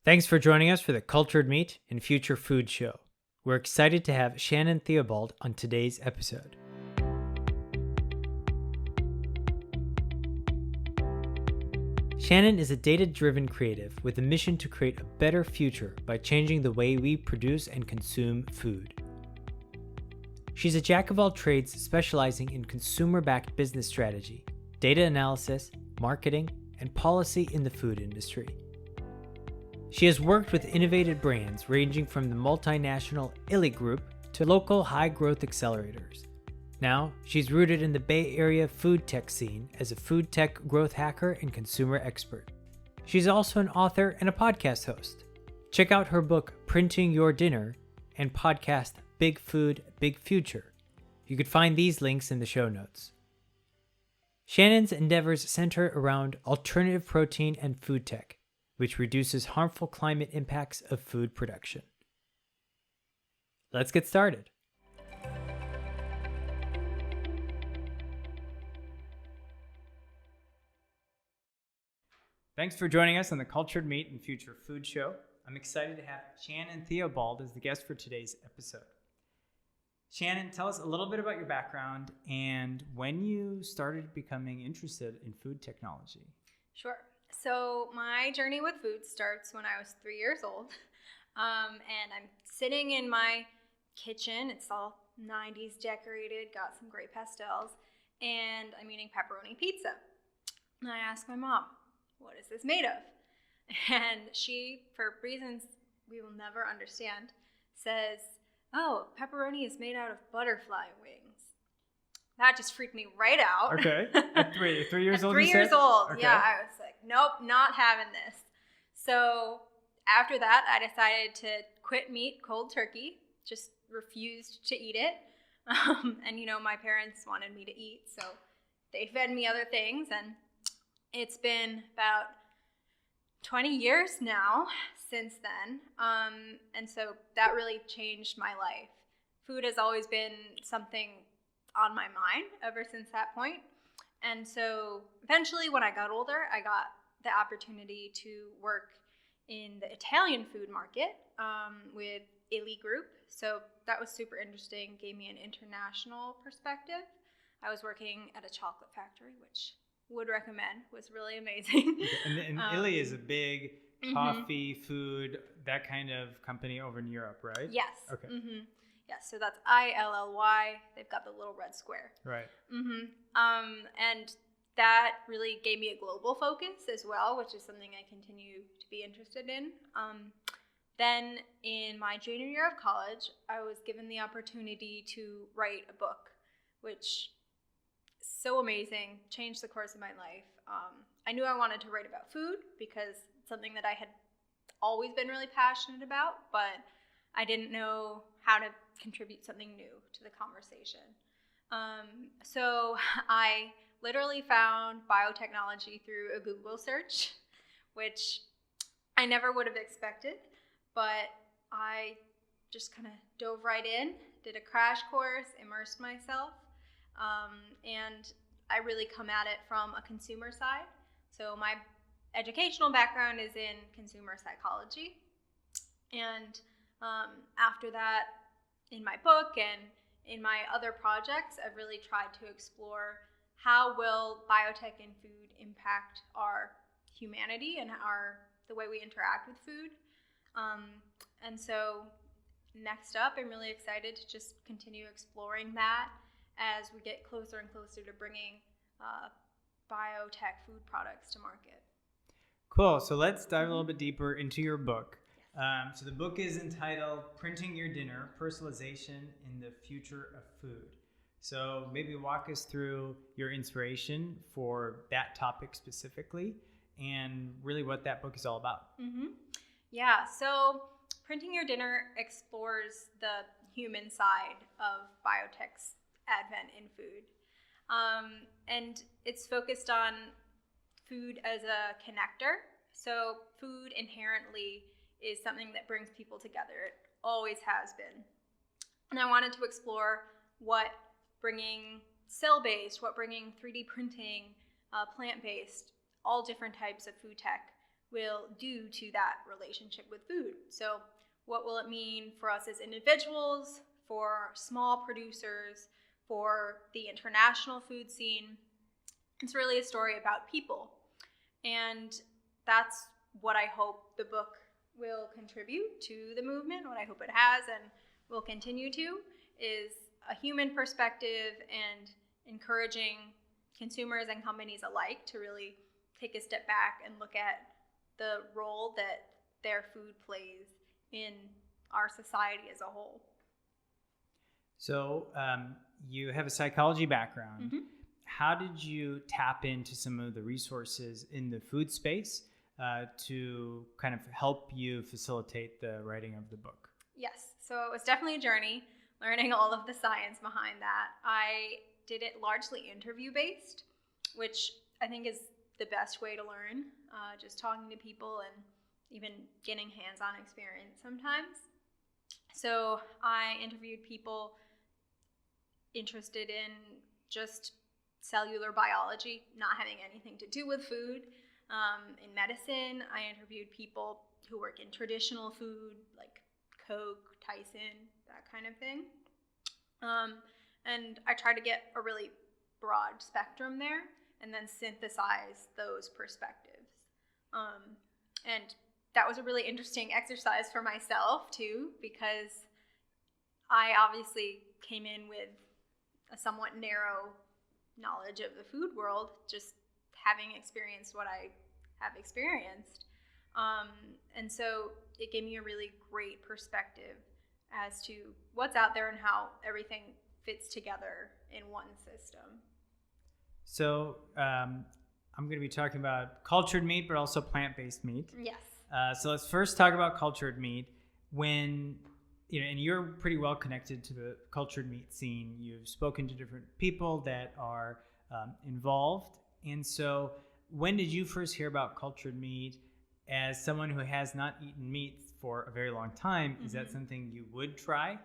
Thanks for joining us for the Cultured Meat and Future Food Show. We're excited to have Shannon Theobald on today's episode. Shannon is a data-driven creative with a mission to create a better future by changing the way we produce and consume food. She's a jack of all trades specializing in consumer-backed business strategy, data analysis, marketing, and policy in the food industry. She has worked with innovative brands ranging from the multinational Illy Group to local high-growth accelerators. Now, she's rooted in the Bay Area food tech scene as a food tech growth hacker and consumer expert. She's also an author and a podcast host. Check out her book, Printing Your Dinner, and podcast, Big Food, Big Future. You could find these links in the show notes. Shannon's endeavors center around alternative protein and food tech, which reduces harmful climate impacts of food production. Let's get started. Thanks for joining us on the Cultured Meat and Future Food Show. I'm excited to have Shannon Theobald as the guest for today's episode. Shannon, tell us a little bit about your background and when you started becoming interested in food technology. Sure. So my journey with food starts when I was 3 years old. And I'm sitting in my kitchen. It's all 90s decorated, got some great pastels, and I'm eating pepperoni pizza. And I asked my mom, what is this made of? And she, for reasons we will never understand, says, oh, pepperoni is made out of butterfly wings. That just freaked me right out. Okay. At 3 years old? 3 years old. Okay. Yeah, I was like, nope, not having this. So after that, I decided to quit meat cold turkey, just refused to eat it. And, my parents wanted me to eat, so they fed me other things. And it's been about 20 years now since then. And so that really changed my life. Food has always been something on my mind ever since that point. And so eventually when I got older, I got the opportunity to work in the Italian food market with Illy Group. So that was super interesting, gave me an international perspective. I was working at a chocolate factory, which would recommend, was really amazing. And Illy is a big coffee, food, that kind of company over in Europe, right? Yes. Okay. Mm-hmm. Yes, so that's ILLY. They've got the little red square. Right. And that really gave me a global focus as well, which is something I continue to be interested in. Then in my junior year of college, I was given the opportunity to write a book, which is so amazing, changed the course of my life. I knew I wanted to write about food because it's something that I had always been really passionate about, but I didn't know how to contribute something new to the conversation. So I literally found biotechnology through a Google search, which I never would have expected, but I just kind of dove right in, did a crash course, immersed myself, and I really come at it from a consumer side. So my educational background is in consumer psychology, and after that, in my book and in my other projects, I've really tried to explore how will biotech and food impact our humanity and the way we interact with food. And so next up, I'm really excited to just continue exploring that as we get closer and closer to bringing biotech food products to market. Cool. So let's dive a little bit deeper into your book. So the book is entitled Printing Your Dinner, Personalization in the Future of Food. So maybe walk us through your inspiration for that topic specifically and really what that book is all about. Yeah, so Printing Your Dinner explores the human side of biotech's advent in food. And it's focused on food as a connector. So food inherently is something that brings people together. It always has been. And I wanted to explore what bringing cell-based, what bringing 3D printing, plant-based, all different types of food tech will do to that relationship with food. So what will it mean for us as individuals, for small producers, for the international food scene? It's really a story about people. And that's what I hope the book will contribute to the movement, what I hope it has and will continue to, is a human perspective and encouraging consumers and companies alike to really take a step back and look at the role that their food plays in our society as a whole. So you have a psychology background. Mm-hmm. How did you tap into some of the resources in the food space to kind of help you facilitate the writing of the book? Yes, so it was definitely a journey, learning all of the science behind that. I did it largely interview-based, which I think is the best way to learn, just talking to people and even getting hands-on experience sometimes. So I interviewed people interested in just cellular biology, not having anything to do with food. In medicine, I interviewed people who work in traditional food, like Coke, Tyson, that kind of thing. And I try to get a really broad spectrum there and then synthesize those perspectives. And that was a really interesting exercise for myself too, because I obviously came in with a somewhat narrow knowledge of the food world, just having experienced what I have experienced. And so it gave me a really great perspective as to what's out there and how everything fits together in one system. So I'm going to be talking about cultured meat, but also plant-based meat. Yes. So let's first talk about cultured meat. When, and you're pretty well connected to the cultured meat scene. You've spoken to different people that are involved. And so when did you first hear about cultured meat? As someone who has not eaten meat for a very long time, is that something you would try?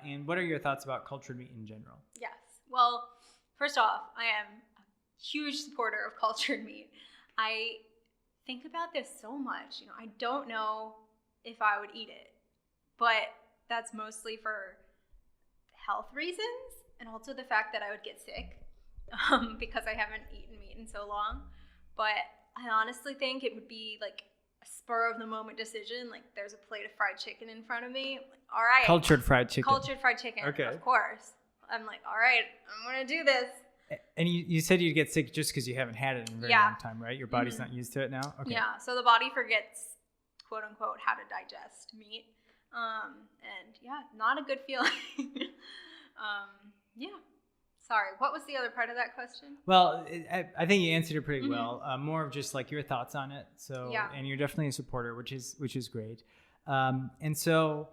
And what are your thoughts about cultured meat in general? Yes. Well, first off, I am a huge supporter of cultured meat. I think about this so much. I don't know if I would eat it, but that's mostly for health reasons and also the fact that I would get sick because I haven't eaten meat in so long. But I honestly think it would be like a spur of the moment decision. Like there's a plate of fried chicken in front of me. I'm like, all right. Cultured fried chicken. Cultured fried chicken. Okay. Of course. I'm like, all right, I'm going to do this. And you said you'd get sick just because you haven't had it in a very long time, right? Your body's not used to it now? Okay. Yeah, so the body forgets, quote unquote, how to digest meat. And yeah, not a good feeling. Yeah. Sorry, what was the other part of that question? Well, I think you answered it pretty well. More of just like your thoughts on it. So, yeah. And you're definitely a supporter, which is great. And so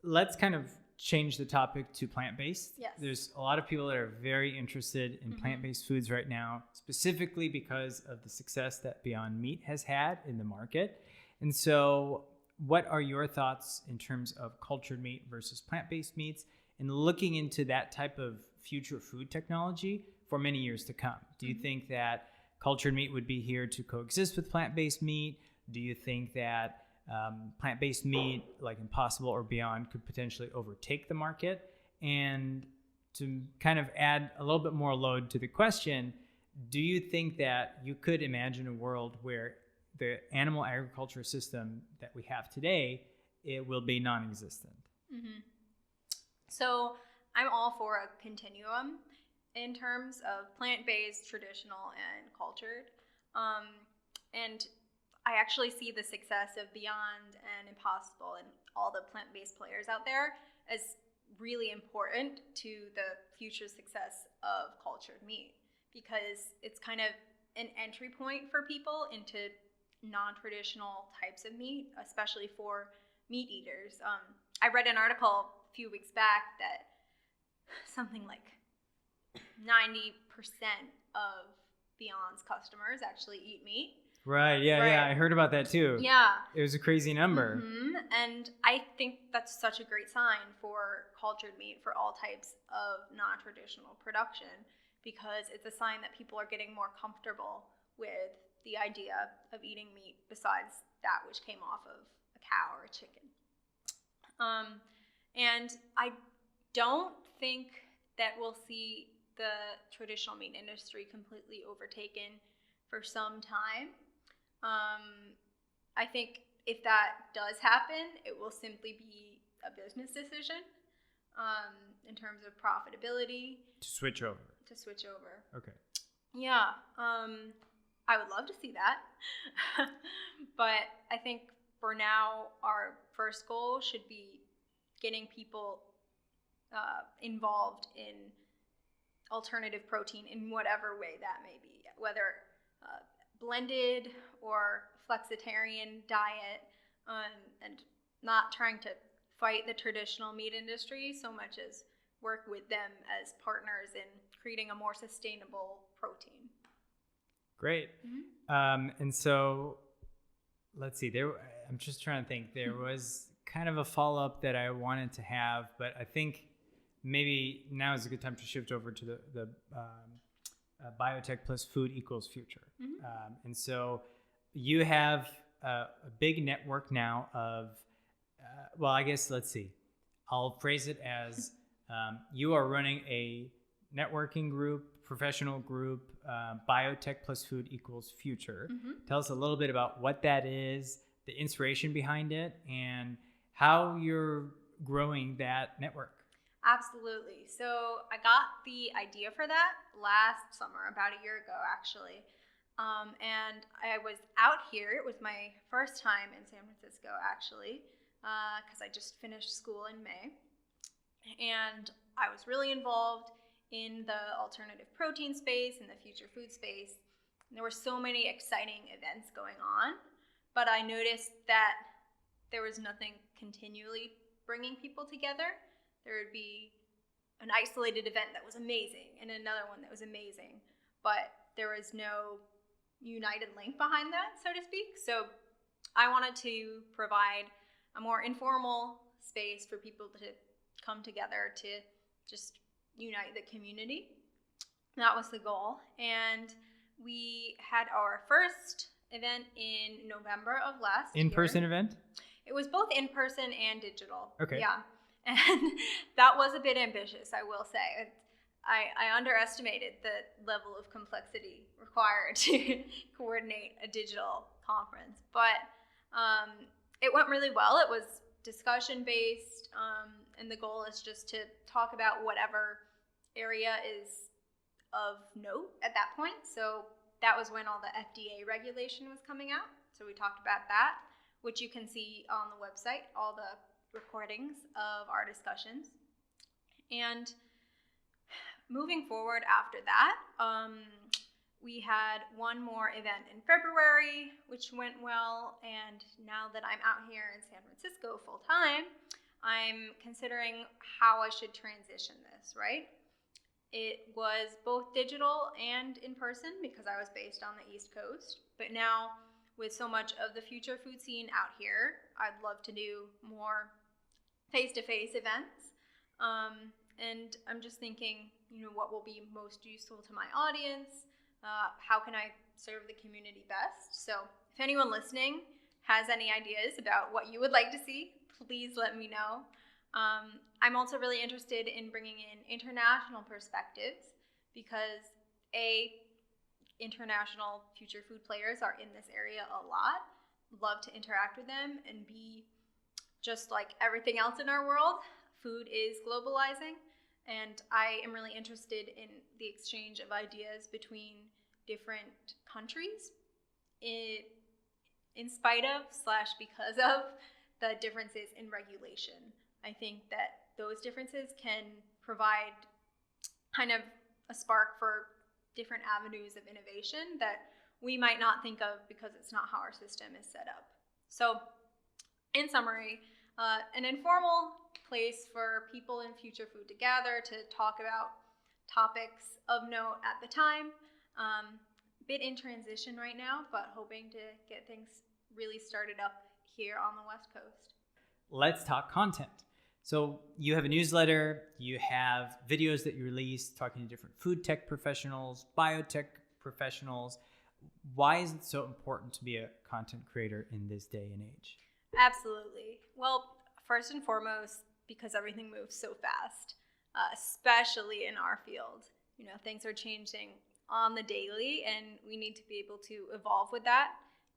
let's kind of change the topic to plant-based. Yes. There's a lot of people that are very interested in plant-based foods right now, specifically because of the success that Beyond Meat has had in the market. And so what are your thoughts in terms of cultured meat versus plant-based meats and looking into that type of future food technology for many years to come? Do you think that cultured meat would be here to coexist with plant-based meat? Do you think that plant-based meat like Impossible or Beyond could potentially overtake the market? And to kind of add a little bit more load to the question, do you think that you could imagine a world where the animal agriculture system that we have today, it will be non-existent? So I'm all for a continuum in terms of plant-based, traditional, and cultured. And I actually see the success of Beyond and Impossible and all the plant-based players out there as really important to the future success of cultured meat, because it's kind of an entry point for people into non-traditional types of meat, especially for meat eaters. I read an article a few weeks back that something like 90% of Beyond's customers actually eat meat. Right. Yeah. I heard about that too. Yeah. It was a crazy number. And I think that's such a great sign for cultured meat, for all types of non-traditional production, because it's a sign that people are getting more comfortable with the idea of eating meat besides that which came off of a cow or a chicken. And I don't think that we'll see the traditional meat industry completely overtaken for some time. I think if that does happen, it will simply be a business decision in terms of profitability. To switch over. Okay. Yeah. I would love to see that. But I think for now, our first goal should be getting people involved in alternative protein in whatever way that may be, whether blended or flexitarian diet, and not trying to fight the traditional meat industry so much as work with them as partners in creating a more sustainable protein. Great. And so let's see, I'm just trying to think. There was kind of a follow-up that I wanted to have, but I think maybe now is a good time to shift over to the biotech plus food equals future. And so you have a big network now of, well, I guess, let's see. I'll phrase it as you are running a networking group, professional group, biotech plus food equals future. Tell us a little bit about what that is, the inspiration behind it, and how you're growing that network. Absolutely. So I got the idea for that last summer, about a year ago, actually. And I was out here. It was my first time in San Francisco, actually, because I just finished school in May. And I was really involved in the alternative protein space and the future food space. And there were so many exciting events going on, but I noticed that there was nothing continually bringing people together. There would be an isolated event that was amazing and another one that was amazing, but there was no united link behind that, so to speak. So I wanted to provide a more informal space for people to come together to just unite the community. That was the goal. And we had our first event in November of last year. In-person event? It was both in-person and digital. Okay. Yeah. And that was a bit ambitious, I will say. I underestimated the level of complexity required to coordinate a digital conference. But it went really well. It was discussion-based, and the goal is just to talk about whatever area is of note at that point. So that was when all the FDA regulation was coming out. So we talked about that, which you can see on the website, all the recordings of our discussions. And moving forward after that, we had one more event in February, which went well. And now that I'm out here in San Francisco full time, I'm considering how I should transition this, right? It was both digital and in person because I was based on the East Coast. But now with so much of the future food scene out here, I'd love to do more face-to-face events. And I'm just thinking, what will be most useful to my audience? How can I serve the community best? So if anyone listening has any ideas about what you would like to see, please let me know. I'm also really interested in bringing in international perspectives because international future food players are in this area a lot. Love to interact with them, and B, just like everything else in our world, food is globalizing, and I am really interested in the exchange of ideas between different countries in spite of / because of the differences in regulation. I think that those differences can provide kind of a spark for different avenues of innovation that we might not think of because it's not how our system is set up. So in summary, an informal place for people in future food to gather to talk about topics of note at the time. Bit in transition right now, but hoping to get things really started up here on the West Coast. Let's talk content. So you have a newsletter, you have videos that you release talking to different food tech professionals, biotech professionals. why is it so important to be a content creator in this day and age? Absolutely. Well, first and foremost, because everything moves so fast, especially in our field. Things are changing on the daily, and we need to be able to evolve with that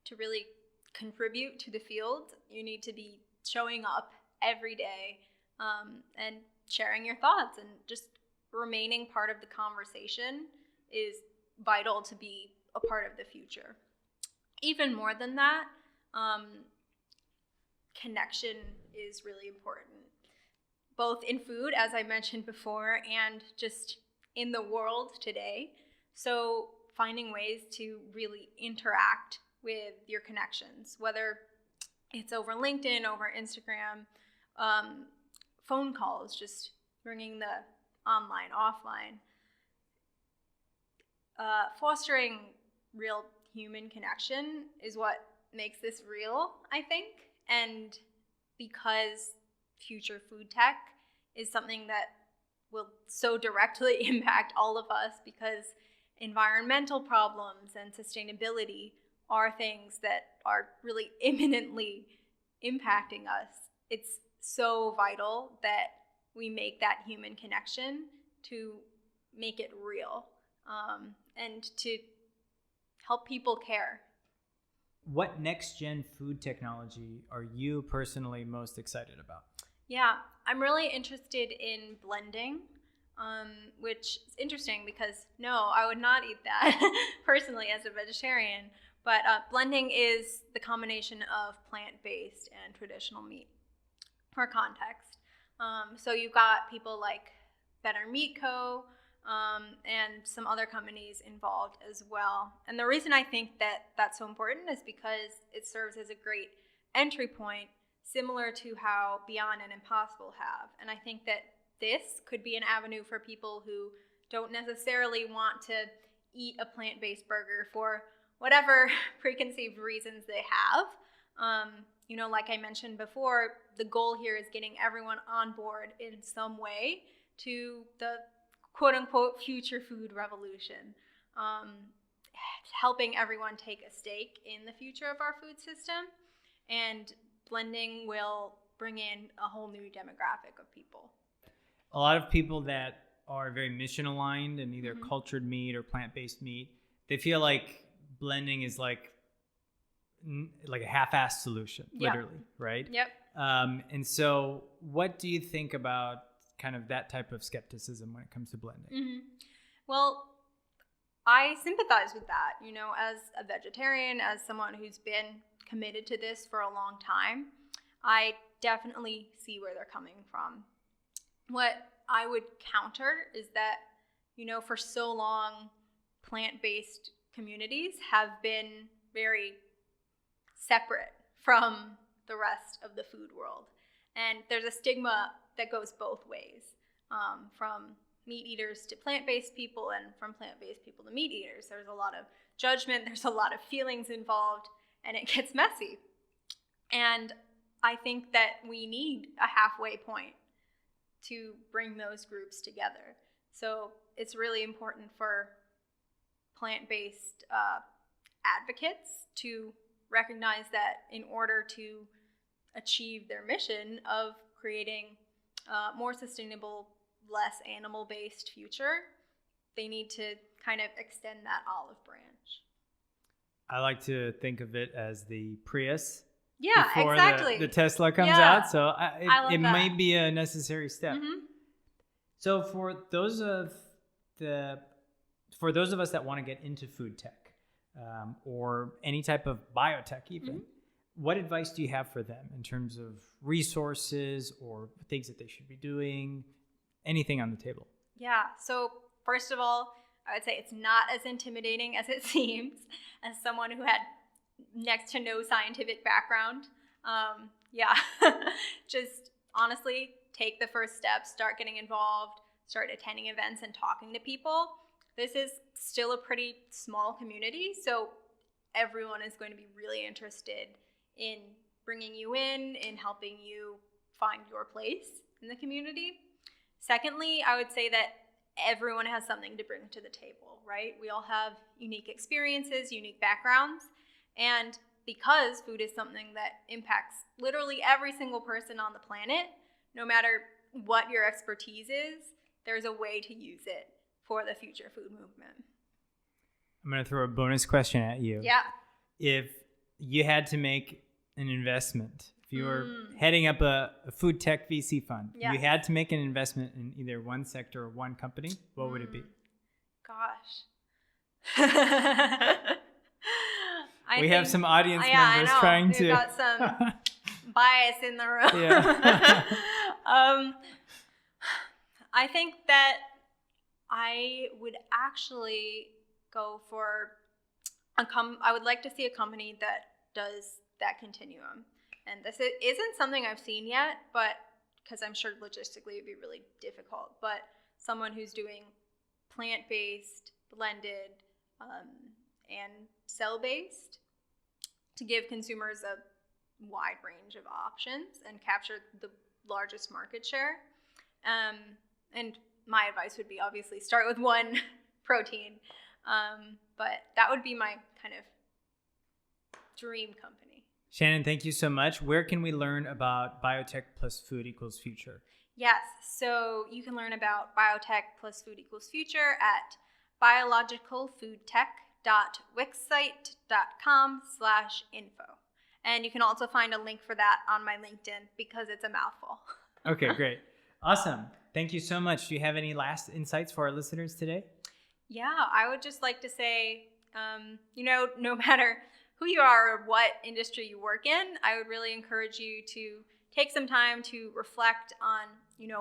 to really contribute to the field. You need to be showing up every day and sharing your thoughts, and just remaining part of the conversation is vital to be a part of the future. Even more than that, connection is really important, both in food, as I mentioned before, and just in the world today. So finding ways to really interact with your connections, whether it's over LinkedIn, over Instagram, phone calls, just bringing the online, offline, fostering real human connection is what makes this real, I think. And because future food tech is something that will so directly impact all of us, because environmental problems and sustainability are things that are really imminently impacting us, it's so vital that we make that human connection to make it real, and to help people care. What next-gen food technology are you personally most excited about? Yeah, I'm really interested in blending, which is interesting because no, I would not eat that personally as a vegetarian. But blending is the combination of plant-based and traditional meat. For context, so you've got people like Better Meat Co. And some other companies involved as well. And the reason I think that that's so important is because it serves as a great entry point, similar to how Beyond and Impossible have. And I think that this could be an avenue for people who don't necessarily want to eat a plant-based burger for whatever preconceived reasons they have. Like I mentioned before, the goal here is getting everyone on board in some way to the quote-unquote future food revolution, helping everyone take a stake in the future of our food system. And blending will bring in a whole new demographic of people. A lot of people that are very mission aligned in either cultured meat or plant-based meat, they feel like blending is like a half-assed solution, literally, right? Yep. And so what do you think about kind of that type of skepticism when it comes to blending? Mm-hmm. Well, I sympathize with that, as a vegetarian, as someone who's been committed to this for a long time. I definitely see where they're coming from. What I would counter is that, for so long, plant-based communities have been very separate from the rest of the food world. And there's a stigma that goes both ways, from meat eaters to plant-based people, and from plant-based people to meat eaters. There's a lot of judgment, there's a lot of feelings involved, and it gets messy. And I think that we need a halfway point to bring those groups together. So it's really important for plant-based advocates to recognize that in order to achieve their mission of creating a more sustainable, less animal-based future, they need to kind of extend that olive branch. I like to think of it as the Prius. Yeah, before exactly. the Tesla comes out. So it that. might be a necessary step. Mm-hmm. So for those of us that want to get into food tech, or any type of biotech even, what advice do you have for them in terms of resources or things that they should be doing? Anything on the table? Yeah. So first of all, I would say it's not as intimidating as it seems. As someone who had next to no scientific background, just honestly take the first steps, start getting involved, start attending events and talking to people. This is still a pretty small community, so everyone is going to be really interested in bringing you in helping you find your place in the community. Secondly, I would say that everyone has something to bring to the table, right? We all have unique experiences, unique backgrounds, and because food is something that impacts literally every single person on the planet, no matter what your expertise is, there's a way to use it for the future food movement. I'm going to throw a bonus question at you. Yeah. If you had to make an investment, if you were heading up a food tech VC fund, you had to make an investment in either one sector or one company, what would it be? Gosh. We have some audience members trying to. We've got some bias in the room. Yeah. I think that I would actually go for I would like to see a company that does that continuum. And this isn't something I've seen yet, but because I'm sure logistically it'd be really difficult. But someone who's doing plant-based, blended, and cell-based to give consumers a wide range of options and capture the largest market share. And my advice would be obviously start with one protein. But that would be my kind of dream company. Shannon, thank you so much. Where can we learn about biotech plus food equals future? Yes, so you can learn about biotech plus food equals future at biologicalfoodtech.wixsite.com/info. And you can also find a link for that on my LinkedIn because it's a mouthful. Okay, great. Awesome. Thank you so much. Do you have any last insights for our listeners today? Yeah, I would just like to say, no matter who you are or what industry you work in, I would really encourage you to take some time to reflect on,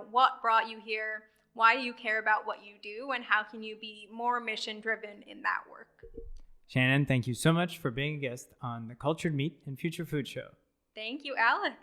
what brought you here, why do you care about what you do, and how can you be more mission-driven in that work. Shannon, thank you so much for being a guest on the Cultured Meat and Future Food Show. Thank you, Alex.